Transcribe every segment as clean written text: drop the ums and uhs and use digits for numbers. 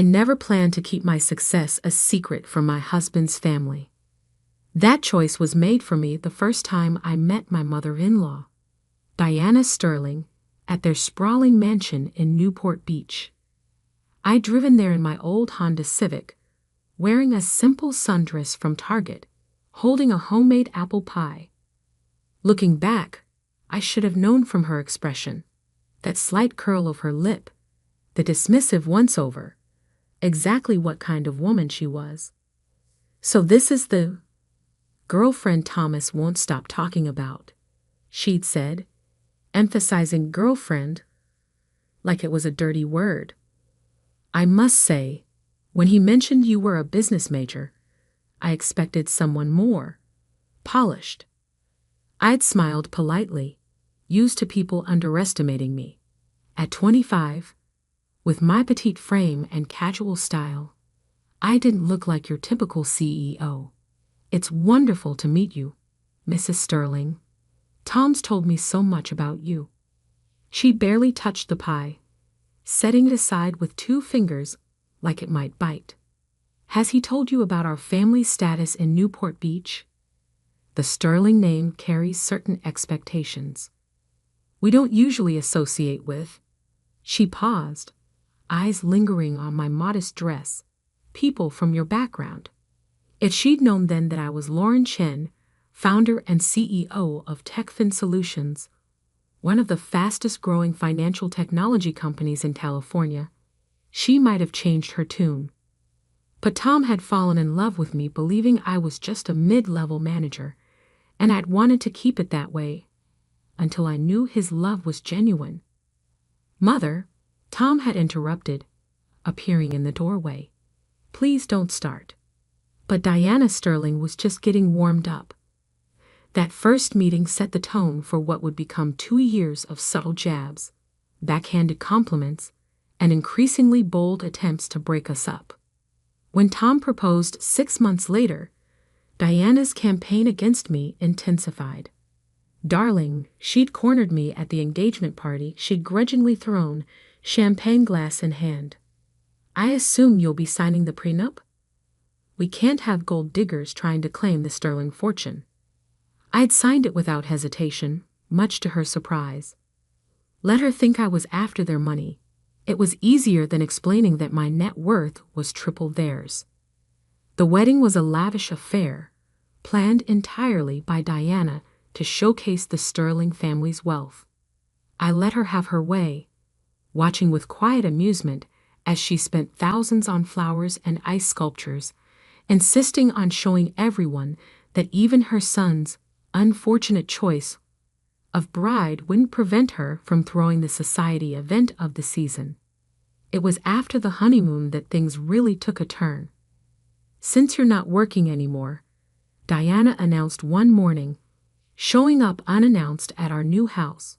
I never planned to keep my success a secret from my husband's family. That choice was made for me the first time I met my mother-in-law, Diana Sterling, at their sprawling mansion in Newport Beach. I'd driven there in my old Honda Civic, wearing a simple sundress from Target, holding a homemade apple pie. Looking back, I should have known from her expression, that slight curl of her lip, the dismissive once-over, exactly what kind of woman she was. So this is the girlfriend Thomas won't stop talking about, she'd said, emphasizing girlfriend like it was a dirty word. I must say, when he mentioned you were a business major, I expected someone more polished. I'd smiled politely, used to people underestimating me. At 25, with my petite frame and casual style, I didn't look like your typical CEO. It's wonderful to meet you, Mrs. Sterling. Tom's told me so much about you. She barely touched the pie, setting it aside with 2 fingers like it might bite. Has he told you about our family status in Newport Beach? The Sterling name carries certain expectations we don't usually associate with. She paused, eyes lingering on my modest dress. People from your background. If she'd known then that I was Lauren Chen, founder and CEO of TechFin Solutions, one of the fastest-growing financial technology companies in California, she might have changed her tune. But Tom had fallen in love with me, believing I was just a mid-level manager, and I'd wanted to keep it that way until I knew his love was genuine. Mother, Tom had interrupted, appearing in the doorway. Please don't start. But Diana Sterling was just getting warmed up. That first meeting set the tone for what would become 2 years of subtle jabs, backhanded compliments, and increasingly bold attempts to break us up. When Tom proposed 6 months later, Diana's campaign against me intensified. Darling, she'd cornered me at the engagement party she'd grudgingly thrown, champagne glass in hand. I assume you'll be signing the prenup? We can't have gold diggers trying to claim the Sterling fortune. I'd signed it without hesitation, much to her surprise. Let her think I was after their money. It was easier than explaining that my net worth was triple theirs. The wedding was a lavish affair, planned entirely by Diana to showcase the Sterling family's wealth. I let her have her way, watching with quiet amusement as she spent thousands on flowers and ice sculptures, insisting on showing everyone that even her son's unfortunate choice of bride wouldn't prevent her from throwing the society event of the season. It was after the honeymoon that things really took a turn. Since you're not working anymore, Diana announced one morning, showing up unannounced at our new house,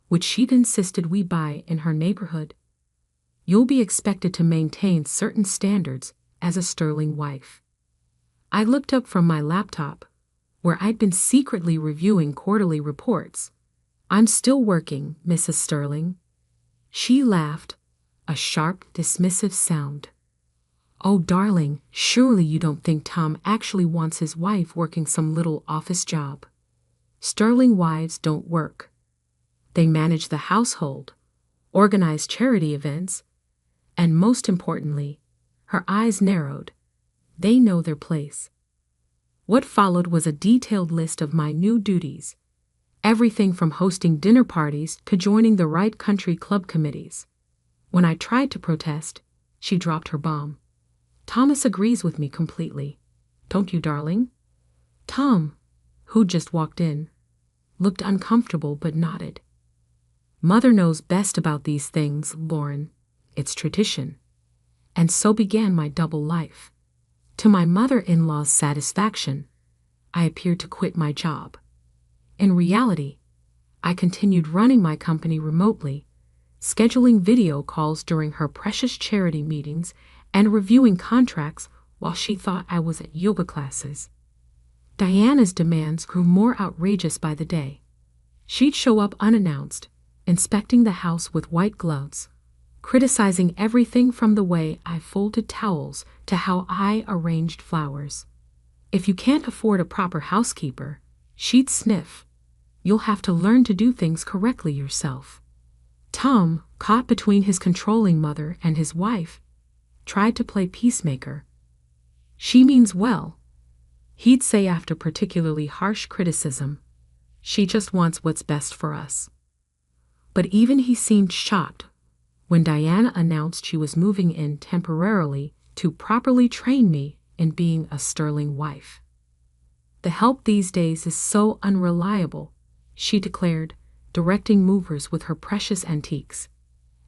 which she'd insisted we buy in her neighborhood. You'll be expected to maintain certain standards as a Sterling wife. I looked up from my laptop, where I'd been secretly reviewing quarterly reports. I'm still working, Mrs. Sterling. She laughed, a sharp, dismissive sound. Oh, darling, surely you don't think Tom actually wants his wife working some little office job. Sterling wives don't work. They manage the household, organize charity events, and most importantly, her eyes narrowed, they know their place. What followed was a detailed list of my new duties, everything from hosting dinner parties to joining the right country club committees. When I tried to protest, she dropped her bomb. Thomas agrees with me completely. Don't you, darling? Tom, who just walked in, looked uncomfortable but nodded. Mother knows best about these things, Lauren. It's tradition. And so began my double life. To my mother-in-law's satisfaction, I appeared to quit my job. In reality, I continued running my company remotely, scheduling video calls during her precious charity meetings and reviewing contracts while she thought I was at yoga classes. Diana's demands grew more outrageous by the day. She'd show up unannounced, inspecting the house with white gloves, criticizing everything from the way I folded towels to how I arranged flowers. If you can't afford a proper housekeeper, she'd sniff. You'll have to learn to do things correctly yourself. Tom, caught between his controlling mother and his wife, tried to play peacemaker. She means well, he'd say after particularly harsh criticism. She just wants what's best for us. But even he seemed shocked when Diana announced she was moving in temporarily to properly train me in being a sterling wife. The help these days is so unreliable, she declared, directing movers with her precious antiques.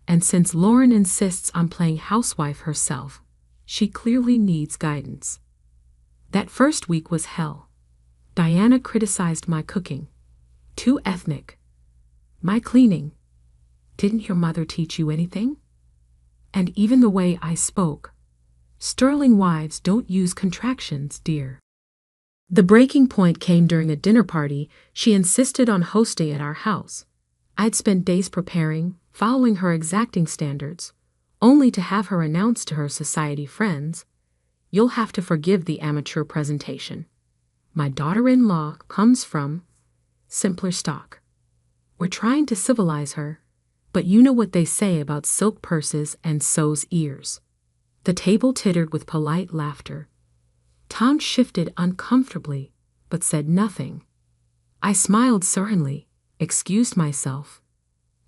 And since Lauren insists on playing housewife herself, she clearly needs guidance. That first week was hell. Diana criticized my cooking. Too ethnic. My cleaning. Didn't your mother teach you anything? And even the way I spoke. Sterling wives don't use contractions, dear. The breaking point came during a dinner party she insisted on hosting at our house. I'd spent days preparing, following her exacting standards, only to have her announce to her society friends, "You'll have to forgive the amateur presentation. My daughter-in-law comes from simpler stock. We're trying to civilize her, but you know what they say about silk purses and sow's ears." The table tittered with polite laughter. Tom shifted uncomfortably, but said nothing. I smiled serenely, excused myself,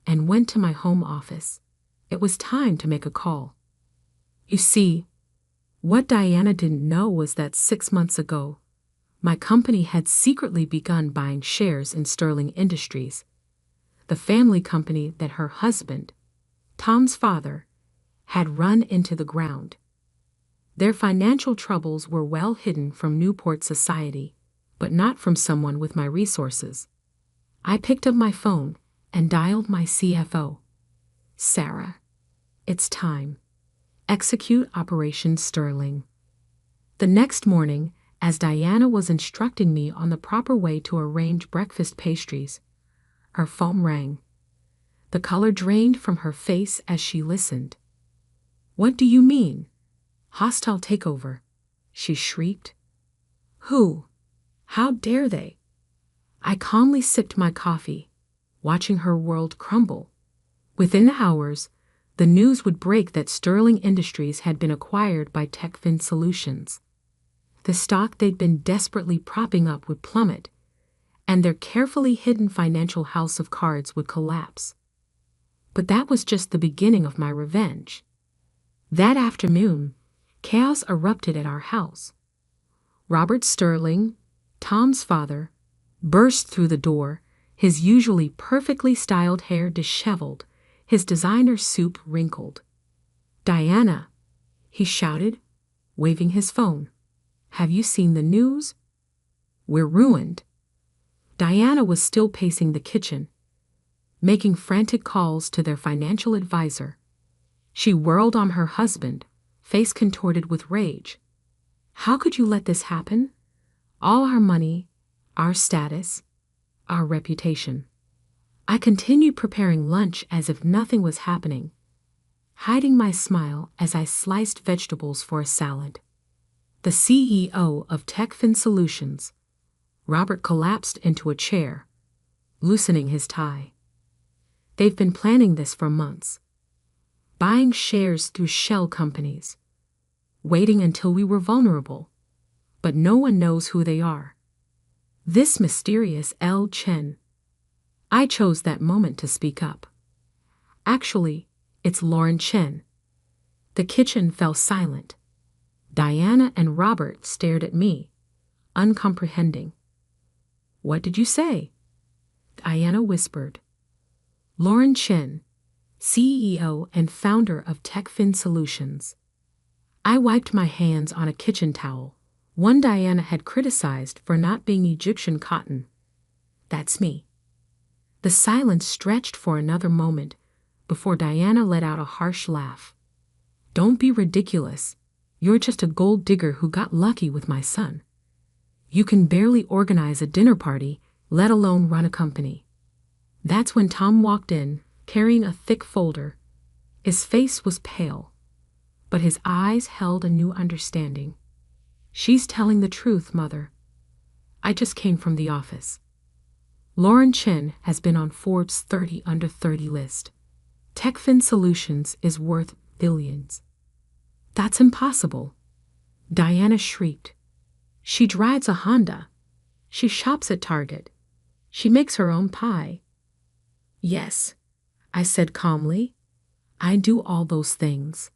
and went to my home office. It was time to make a call. You see, what Diana didn't know was that 6 months ago, my company had secretly begun buying shares in Sterling Industries, the family company that her husband, Tom's father, had run into the ground. Their financial troubles were well hidden from Newport society, but not from someone with my resources. I picked up my phone and dialed my CFO. Sarah, it's time. Execute Operation Sterling. The next morning, as Diana was instructing me on the proper way to arrange breakfast pastries, her phone rang. The color drained from her face as she listened. What do you mean? Hostile takeover, she shrieked. Who? How dare they? I calmly sipped my coffee, watching her world crumble. Within hours, the news would break that Sterling Industries had been acquired by Techfin Solutions. The stock they'd been desperately propping up would plummet, and their carefully hidden financial house of cards would collapse. But that was just the beginning of my revenge. That afternoon, chaos erupted at our house. Robert Sterling, Tom's father, burst through the door, his usually perfectly styled hair disheveled, his designer suit wrinkled. Diana, he shouted, waving his phone. Have you seen the news? We're ruined. Diana was still pacing the kitchen, making frantic calls to their financial advisor. She whirled on her husband, face contorted with rage. How could you let this happen? All our money, our status, our reputation. I continued preparing lunch as if nothing was happening, hiding my smile as I sliced vegetables for a salad. The CEO of Techfin Solutions, Robert, collapsed into a chair, loosening his tie. They've been planning this for months, buying shares through shell companies, waiting until we were vulnerable, but no one knows who they are. This mysterious L. Chen. I chose that moment to speak up. Actually, it's Lauren Chen. The kitchen fell silent. Diana and Robert stared at me, uncomprehending. What did you say? Diana whispered. Lauren Chen, CEO and founder of Techfin Solutions. I wiped my hands on a kitchen towel, one Diana had criticized for not being Egyptian cotton. That's me. The silence stretched for another moment before Diana let out a harsh laugh. Don't be ridiculous. You're just a gold digger who got lucky with my son. You can barely organize a dinner party, let alone run a company. That's when Tom walked in, carrying a thick folder. His face was pale, but his eyes held a new understanding. She's telling the truth, Mother. I just came from the office. Lauren Chen has been on Forbes 30 Under 30 list. TechFin Solutions is worth billions. That's impossible. Diana shrieked. She drives a Honda. She shops at Target. She makes her own pie. Yes, I said calmly. I do all those things.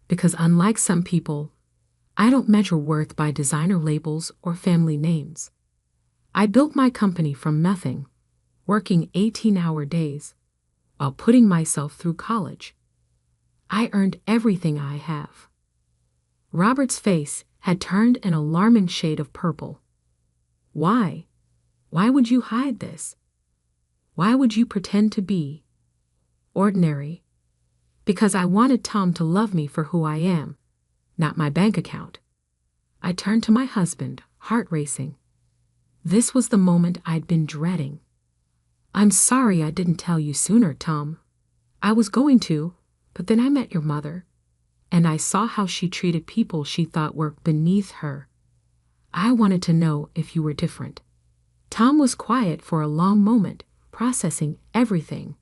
Because unlike some people, I don't measure worth by designer labels or family names. I built my company from nothing, working 18-hour days, while putting myself through college. I earned everything I have. Robert's face had turned an alarming shade of purple. Why? Why would you hide this? Why would you pretend to be ordinary? Because I wanted Tom to love me for who I am, not my bank account. I turned to my husband, heart racing. This was the moment I'd been dreading. I'm sorry I didn't tell you sooner, Tom. I was going to, but then I met your mother, and I saw how she treated people she thought were beneath her. I wanted to know if you were different. Tom was quiet for a long moment, processing everything.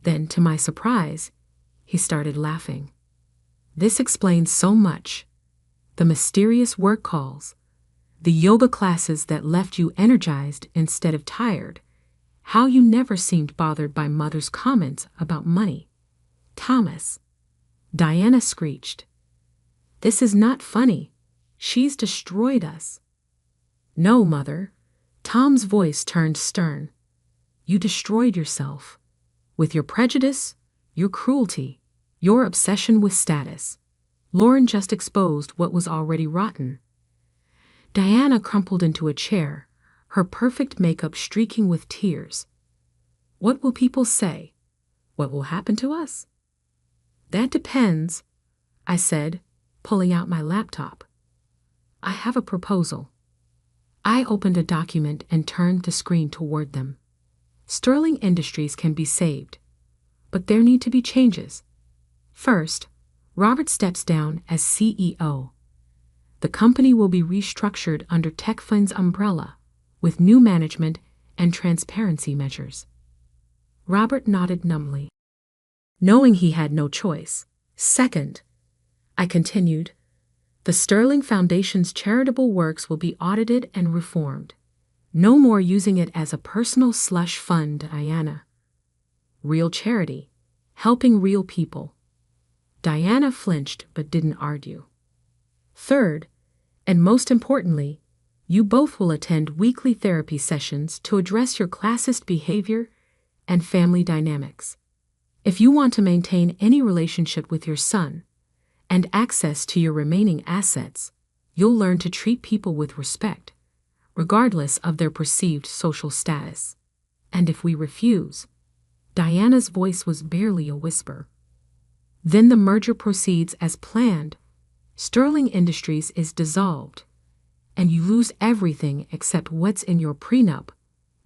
Then, to my surprise, he started laughing. This explains so much. The mysterious work calls, the yoga classes that left you energized instead of tired, how you never seemed bothered by Mother's comments about money. Thomas, Diana screeched. This is not funny. She's destroyed us. No, Mother. Tom's voice turned stern. You destroyed yourself. With your prejudice, your cruelty, your obsession with status. Lauren just exposed what was already rotten. Diana crumpled into a chair, her perfect makeup streaking with tears. What will people say? What will happen to us? That depends, I said, pulling out my laptop. I have a proposal. I opened a document and turned the screen toward them. Sterling Industries can be saved, but there need to be changes. First, Robert steps down as CEO. The company will be restructured under TechFin's umbrella, with new management and transparency measures. Robert nodded numbly, knowing he had no choice. Second, I continued, the Sterling Foundation's charitable works will be audited and reformed. No more using it as a personal slush fund, Diana. Real charity, helping real people. Diana flinched but didn't argue. Third, and most importantly, you both will attend weekly therapy sessions to address your classist behavior and family dynamics. If you want to maintain any relationship with your son and access to your remaining assets, you'll learn to treat people with respect, regardless of their perceived social status. And if we refuse, Diana's voice was barely a whisper. Then the merger proceeds as planned. Sterling Industries is dissolved, and you lose everything except what's in your prenup.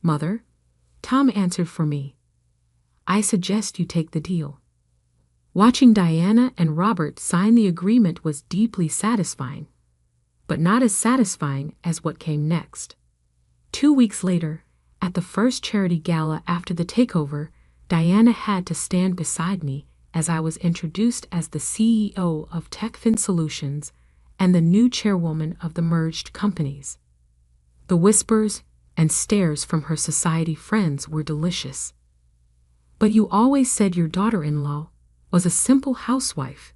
Mother, Tom answered for me. I suggest you take the deal. Watching Diana and Robert sign the agreement was deeply satisfying, but not as satisfying as what came next. 2 weeks later, at the first charity gala after the takeover, Diana had to stand beside me as I was introduced as the CEO of TechFin Solutions and the new chairwoman of the merged companies. The whispers and stares from her society friends were delicious. But you always said your daughter-in-law was a simple housewife.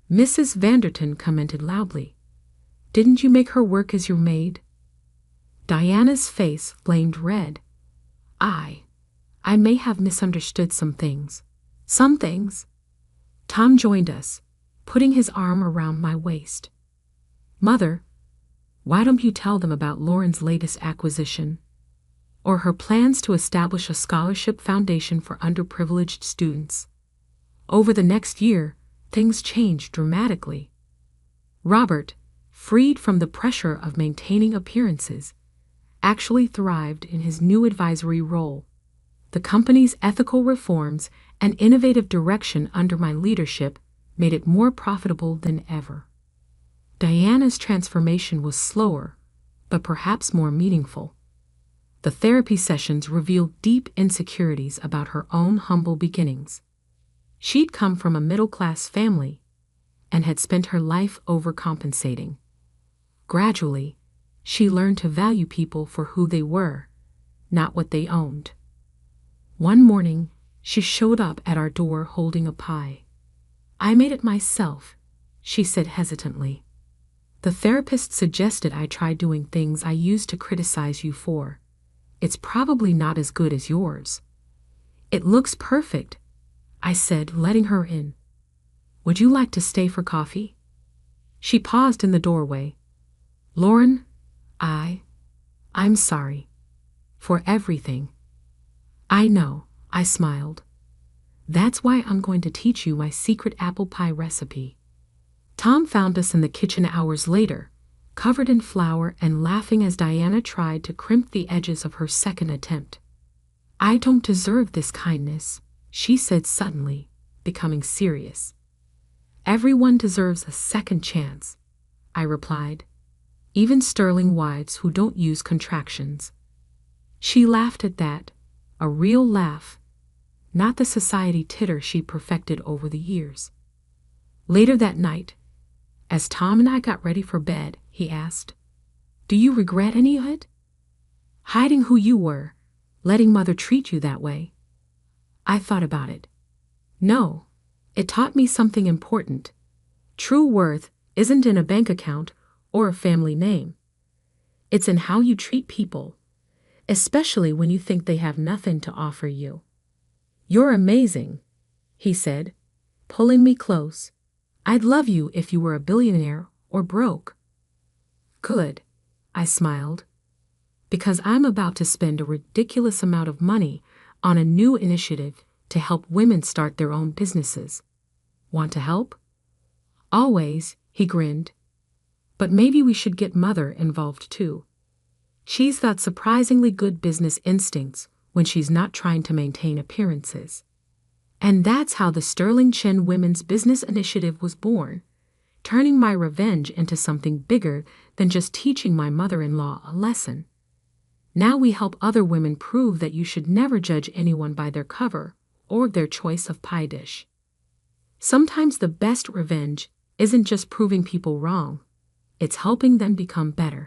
Mrs. Vanderton commented loudly. Didn't you make her work as your maid? Diana's face flamed red. I may have misunderstood some things. Some things. Tom joined us, putting his arm around my waist. Mother, why don't you tell them about Lauren's latest acquisition? Or her plans to establish a scholarship foundation for underprivileged students? Over the next year, things changed dramatically. Robert, freed from the pressure of maintaining appearances, actually thrived in his new advisory role. The company's ethical reforms An innovative direction under my leadership made it more profitable than ever. Diana's transformation was slower, but perhaps more meaningful. The therapy sessions revealed deep insecurities about her own humble beginnings. She'd come from a middle-class family and had spent her life overcompensating. Gradually, she learned to value people for who they were, not what they owned. One morning, she showed up at our door holding a pie. "I made it myself," she said hesitantly. "The therapist suggested I try doing things I used to criticize you for. It's probably not as good as yours." "It looks perfect," I said, letting her in. "Would you like to stay for coffee?" She paused in the doorway. "Lauren, I'm sorry. For everything." "I know," I smiled. "That's why I'm going to teach you my secret apple pie recipe." Tom found us in the kitchen hours later, covered in flour and laughing as Diana tried to crimp the edges of her second attempt. "I don't deserve this kindness," she said suddenly, becoming serious. "Everyone deserves a second chance," I replied. "Even sterling wives who don't use contractions." She laughed at that, a real laugh, not the society titter she perfected over the years. Later that night, as Tom and I got ready for bed, he asked, "Do you regret any of it? Hiding who you were, letting Mother treat you that way?" I thought about it. No, it taught me something important. True worth isn't in a bank account or a family name. It's in how you treat people, especially when you think they have nothing to offer you. "You're amazing," he said, pulling me close. "I'd love you if you were a billionaire or broke." "Good," I smiled, "because I'm about to spend a ridiculous amount of money on a new initiative to help women start their own businesses. Want to help?" "Always," he grinned. "But maybe we should get Mother involved too. She's got surprisingly good business instincts when she's not trying to maintain appearances." And that's how the Sterling Chin Women's Business Initiative was born, turning my revenge into something bigger than just teaching my mother-in-law a lesson. Now we help other women prove that you should never judge anyone by their cover or their choice of pie dish. Sometimes the best revenge isn't just proving people wrong, it's helping them become better.